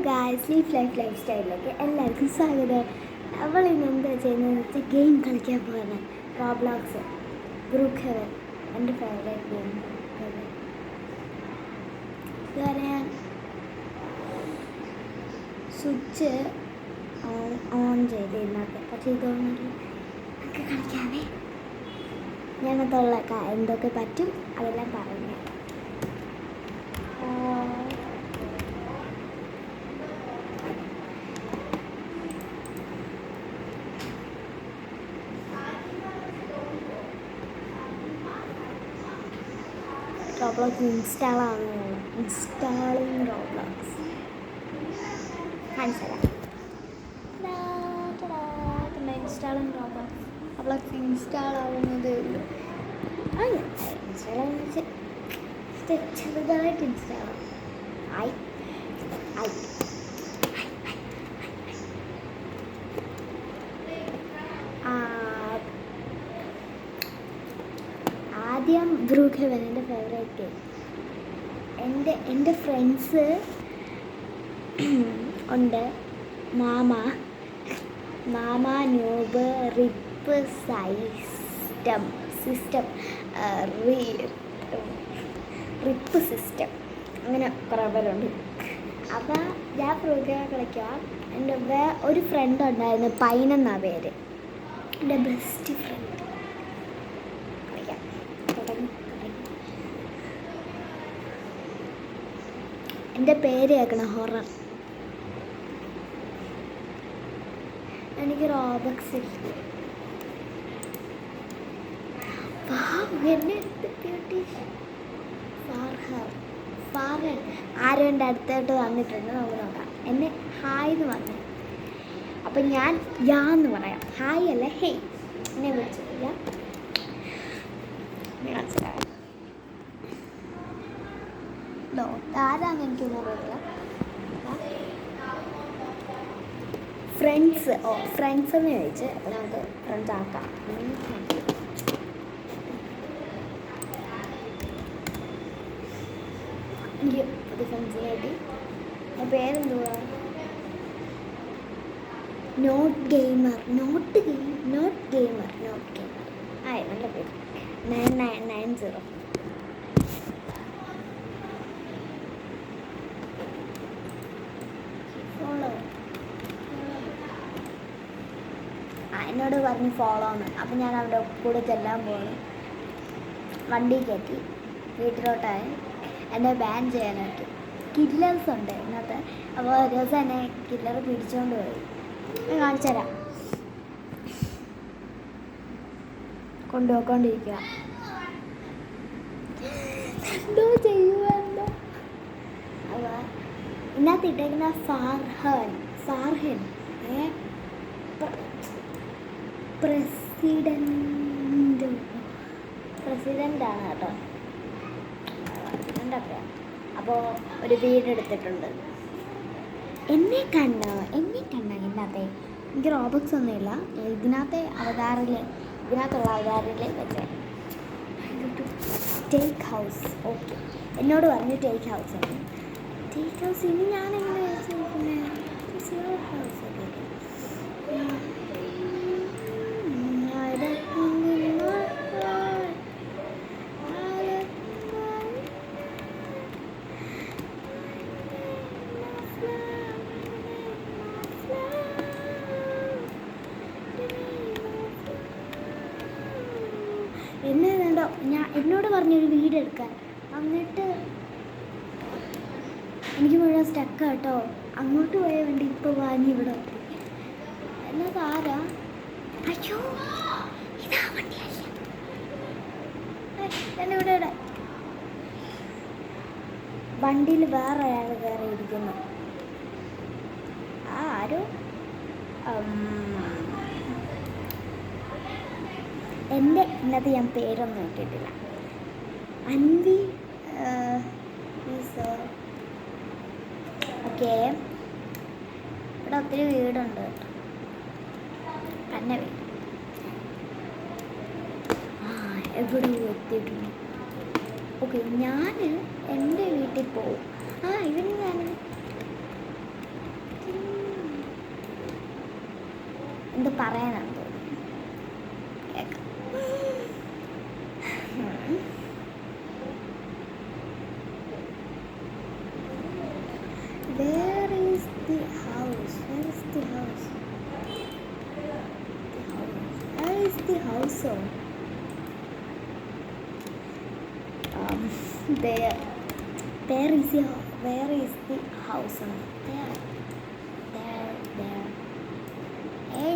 Guys, life സ്റ്റൈലിലേക്ക് എല്ലാവർക്കും സ്വാഗതം. നമ്മൾ ഇന്ന് എന്താ ചെയ്യുന്നതെന്ന് വെച്ചാൽ ഗെയിം കളിക്കാൻ പോവാണ്. റോബ്ലോക്സ് ബ്രൂക്ക്ഹെവൻ, എൻ്റെ ഫേവറേറ്റ് ഗെയിം. ഇതുവരെ ഞാൻ സ്വിച്ച് ഓൺ ചെയ്തിരുന്നത്, പക്ഷേ ഇതൊന്നും നമുക്ക് കളിക്കാതെ ഞാനതുള്ള എന്തൊക്കെ പറ്റും അതെല്ലാം പറഞ്ഞു. Roblox installing Roblox installing Roblox install ആവുന്നതേ ഉള്ളൂ. ഇൻസ്റ്റാൾ ആവുന്ന ചെറുതായിട്ട് ഇൻസ്റ്റാൾ ആയി. ആദ്യം ബ്രൂക്ക്ഹെവൻ എൻ്റെ ഫേവറേറ്റ് ഗെയിം. എൻ്റെ ഫ്രണ്ട്സ് ഉണ്ട്. മാമ ന്യൂബ്, റിപ്പ്, റിപ്പ് സിസ്റ്റം, അങ്ങനെ കുറേ പേരുണ്ട്. അപ്പോൾ ഞാൻ ബ്രൂക്ക്ഹെവൻ കളിക്കുക. എൻ്റെ ഒരു ഫ്രണ്ട് ഉണ്ടായിരുന്നു, പൈനെന്നാ പേര്, എൻ്റെ ബെസ്റ്റ് ഫ്രണ്ട്. എൻ്റെ പേര് കേൾക്കണം, ഹൊറർ. എനിക്ക് റോബക്സ് ഫാർഹൻ ആരോ എൻ്റെ അടുത്തായിട്ട് വന്നിട്ടുണ്ട്. നമുക്ക് നോക്കാം. എന്നെ ഹായ് എന്ന് പറഞ്ഞു. അപ്പം ഞാൻ എന്ന് പറയാം, ഹായ് അല്ല ഹേയ്. എന്നെ വിളിച്ചിട്ടില്ല, മനസ്സിലായോ? ആരാന്ന് എനിക്കൊന്നും അറിയില്ല. ഫ്രണ്ട്സ് എന്ന് ചോദിച്ച് അപ്പോൾ നമുക്ക് ഫ്രണ്ട്സ് ആക്കാം. എനിക്ക് പുതിയ ഫ്രണ്ട്സിനായിട്ട് പേരെന്തുവാ? Not gamer. ആയി, നല്ല പേര്. 9990. എന്നോട് പറഞ്ഞ് ഫോളോ എന്ന്. അപ്പം ഞാൻ അവിടെ കൂടെ ചെല്ലാൻ പോകുന്നു. വണ്ടി കയറ്റി വീട്ടിലോട്ടായി. എന്നെ ബാൻ ചെയ്യാനായിട്ട് കില്ലേഴ്സ് ഉണ്ട് ഇന്നത്തെ. അപ്പോൾ ഒരു ദിവസം എന്നെ കില്ലർ പിടിച്ചുകൊണ്ട് പോയി. ഞാൻ കാണിച്ചു തരാം. കൊണ്ടുപോയിക്കൊണ്ടിരിക്കുക. എന്തോ ചെയ്യുമെന്തോ. അപ്പോൾ ഇതിനകത്ത് ഇട്ടേക്കുന്ന ഫാർഹൻ പ്രസിഡൻ്റാണ് കേട്ടോ. അപ്പോൾ ഒരു വീടെടുത്തിട്ടുണ്ട്. എന്നെ കണ്ടോ ഇതിനകത്തെ. എനിക്ക് റോബക്സ് ഒന്നുമില്ല. ഇതിനകത്തുള്ള അവതാറിൽ വെച്ചേ ടേക്ക് ഹൗസ്. ഓക്കെ, എന്നോട് പറഞ്ഞു ടേക്ക് ഹൗസ് ആണ്. ടേക്ക് ഹൗസ് ഇനി ഞാനെങ്ങനെ വെച്ചിരിക്കുന്നത്? ഹൗസ് എന്നോട് പറഞ്ഞൊരു വീട് എടുക്കാൻ. എന്നിട്ട് എനിക്ക് മുഴുവൻ സ്റ്റക്കാട്ടോ. അങ്ങോട്ട് പോയ വേണ്ടി ഇപ്പോൾ വാങ്ങി ഇവിടെ എത്തി. എന്നത് ആരാ? അയ്യോ, ഇതാ വണ്ടിയല്ല. എന്നെ ഇവിടെ വണ്ടിയിൽ വേറെ അയാൾ കയറി ഇരിക്കുന്നു. ആരോ എൻ്റെ ഇന്നത്തെ ഞാൻ പേരൊന്നും ഇട്ടിട്ടില്ല. അൻവി. ഓക്കെ, ഇവിടെ ഒത്തിരി വീടുണ്ട് കേട്ടോ. തന്നെ വീട് എവിടെ എത്തിയിട്ടുണ്ട്. ഓക്കെ, ഞാൻ എൻ്റെ വീട്ടിൽ പോവും. ഇതിന് ഞാൻ എന്ത് പറയാനാണ് തോന്നുന്നു. കേൾക്കാം. Where is the house? Where is the house? Where is the house? There. Where is the house? There.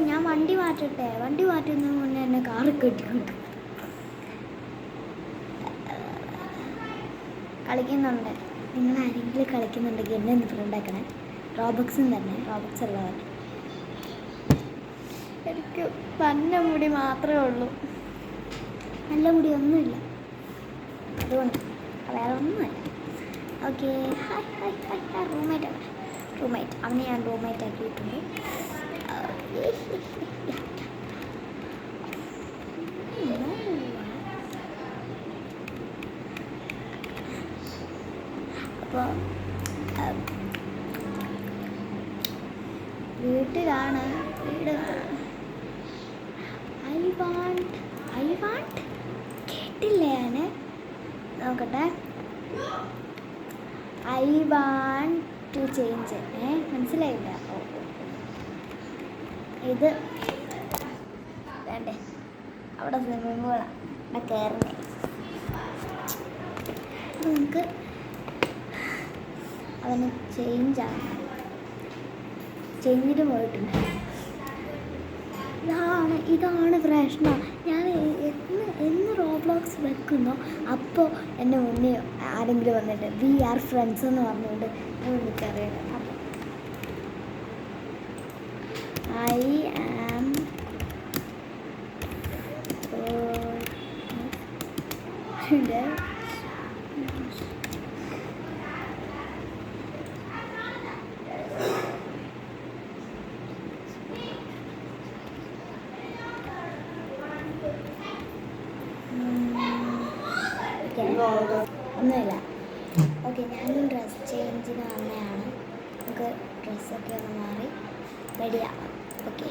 ഞാൻ വണ്ടി മാറ്റട്ടെ. വണ്ടി മാറ്റുന്നതിന് മുന്നേ എന്നെ കാറ് കെട്ടിക്കൊണ്ട് കളിക്കുന്നുണ്ട്. നിങ്ങൾ ആരെങ്കിലും കളിക്കുന്നുണ്ടെങ്കിൽ എന്നെ ഒന്ന് ഫ്രണ്ടാക്കണേ. റോബക്സും തന്നെ, റോബക്സ് ഉള്ളവർ. എനിക്ക് പന്ന മുടി മാത്രമേ ഉള്ളൂ, നല്ല മുടി ഒന്നുമില്ല, അതുകൊണ്ട് വേറെ ഒന്നുമല്ല. ഓക്കെ, റൂംമേറ്റ് അവനെ ഞാൻ റൂംമേറ്റ് ആക്കിയിട്ടുണ്ട്. അപ്പോൾ വീട്ടിലാണ്. വീട് ഐ വാണ്ട് കേട്ടില്ലേ ഞാൻ? നോക്കട്ടെ. I want to change. മനസ്സിലായില്ല? ഇത് വേണ്ടേ? അവിടെ സ്വിമ്മിംഗ് പൂളാണ്, അവിടെ കയറണേ. നമുക്ക് അവന് ചേഞ്ചിന് പോയിട്ടുണ്ട്. ഇതാണ് പ്രശ്നം. ഞാൻ എന്ന് റോബ്ലോക്സ് വെക്കുന്നോ അപ്പോൾ എൻ്റെ മുന്നേ ആരെങ്കിലും വന്നിട്ട് വി ആർ ഫ്രണ്ട്സ് എന്ന് പറഞ്ഞുകൊണ്ട് എനിക്കറിയാം. അപ്പം ഐ ആം ഒന്നുമില്ല. ഓക്കെ, ഞാനും ഡ്രസ് ചേഞ്ചിന് വന്നതാണ്. നമുക്ക് ഡ്രസ്സൊക്കെ ഒന്ന് മാറി റെഡിയാവാം. ഓക്കെ,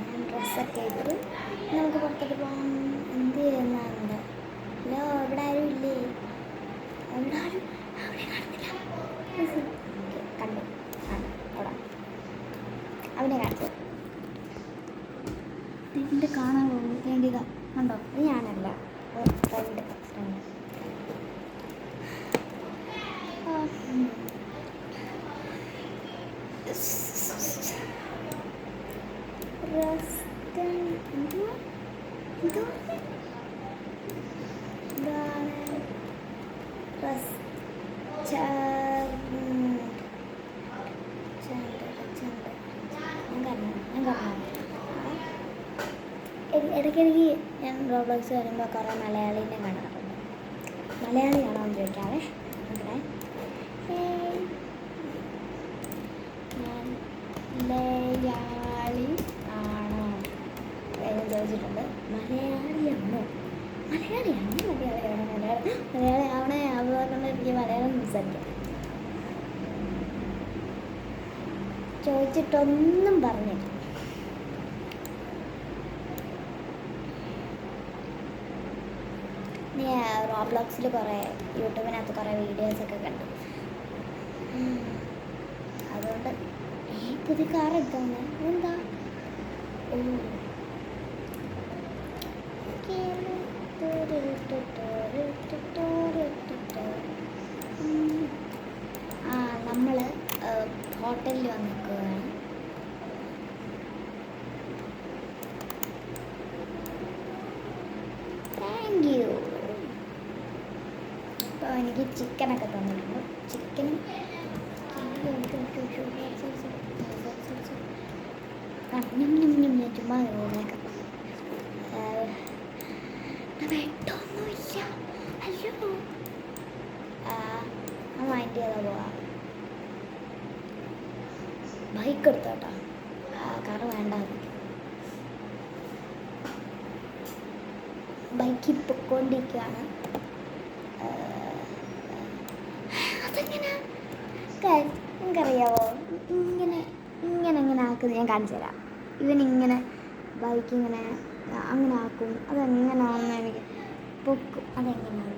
ഞാൻ ഡ്രസ്സൊക്കെ ഇട്ട് നമുക്ക് പുറത്തോട്ട് പോകാം. എന്ത് ചെയ്യുന്നുണ്ട്? ഹലോ, ഇവിടെ ആരും ഇല്ലേ? അവിടെ ആരും അവിടെ കാണുന്നില്ല. കണ്ടു അവിടെ അവനെ കാണിച്ചു. ഇതിൻ്റെ കാണാൻ വേണ്ടിയത കണ്ടോ? ഇത് ഞാനല്ല, ഫ്രണ്ട്. ഇടയ്ക്കിടയ്ക്ക് ഞാൻ റോബ്ലോക്സ് വരുമ്പോൾ കുറേ മലയാളീനെ കാണാറുണ്ട്. മലയാളിയാണോ എന്ന് ചോദിക്കാവേ. ഇവിടെ ഞാൻ മലയാളി ആണോ എന്ന് ചോദിച്ചിട്ടുണ്ട്. മലയാളിയാണോ മലയാളി ആവണേ അതുകൊണ്ട് എനിക്ക് മലയാളം സംസാരിക്കാം. ചോദിച്ചിട്ടൊന്നും പറഞ്ഞില്ല. റോബ്ലോക്സിൽ കുറേ യൂട്യൂബിനകത്ത് കുറേ വീഡിയോസൊക്കെ കണ്ടു. അതുകൊണ്ട് പുതിയ കാർ എടുക്കാന്ന് എന്താ നമ്മൾ ഹോട്ടലിൽ വന്നിരിക്കുകയാണ്. Thank you. അപ്പോൾ എനിക്ക് ചിക്കനൊക്കെ തന്നിട്ടുണ്ട്. ചിക്കനും ചുമ്മാ പോയേക്കാം. വെട്ടൊന്നുമില്ല. അയ്യോ, മൈൻഡ് ചെയ്താൽ പോവാം. ബൈക്ക് എടുത്തോട്ടോ, കാറ് വേണ്ട. ബൈക്കിൽ പൊയ്ക്കൊണ്ടിരിക്കുകയാണ്. അതെങ്ങനെ നിങ്ങൾക്കറിയാവോ? ഇങ്ങനെ ഇങ്ങനെ ആക്കുന്നത് ഞാൻ കാണിച്ചു തരാം. ഇവനിങ്ങനെ ബൈക്ക് ഇങ്ങനെ അങ്ങനെ ആക്കും. അതെങ്ങനെയാണെന്ന് എനിക്ക് പൊക്കും. അതെങ്ങനെയാണ്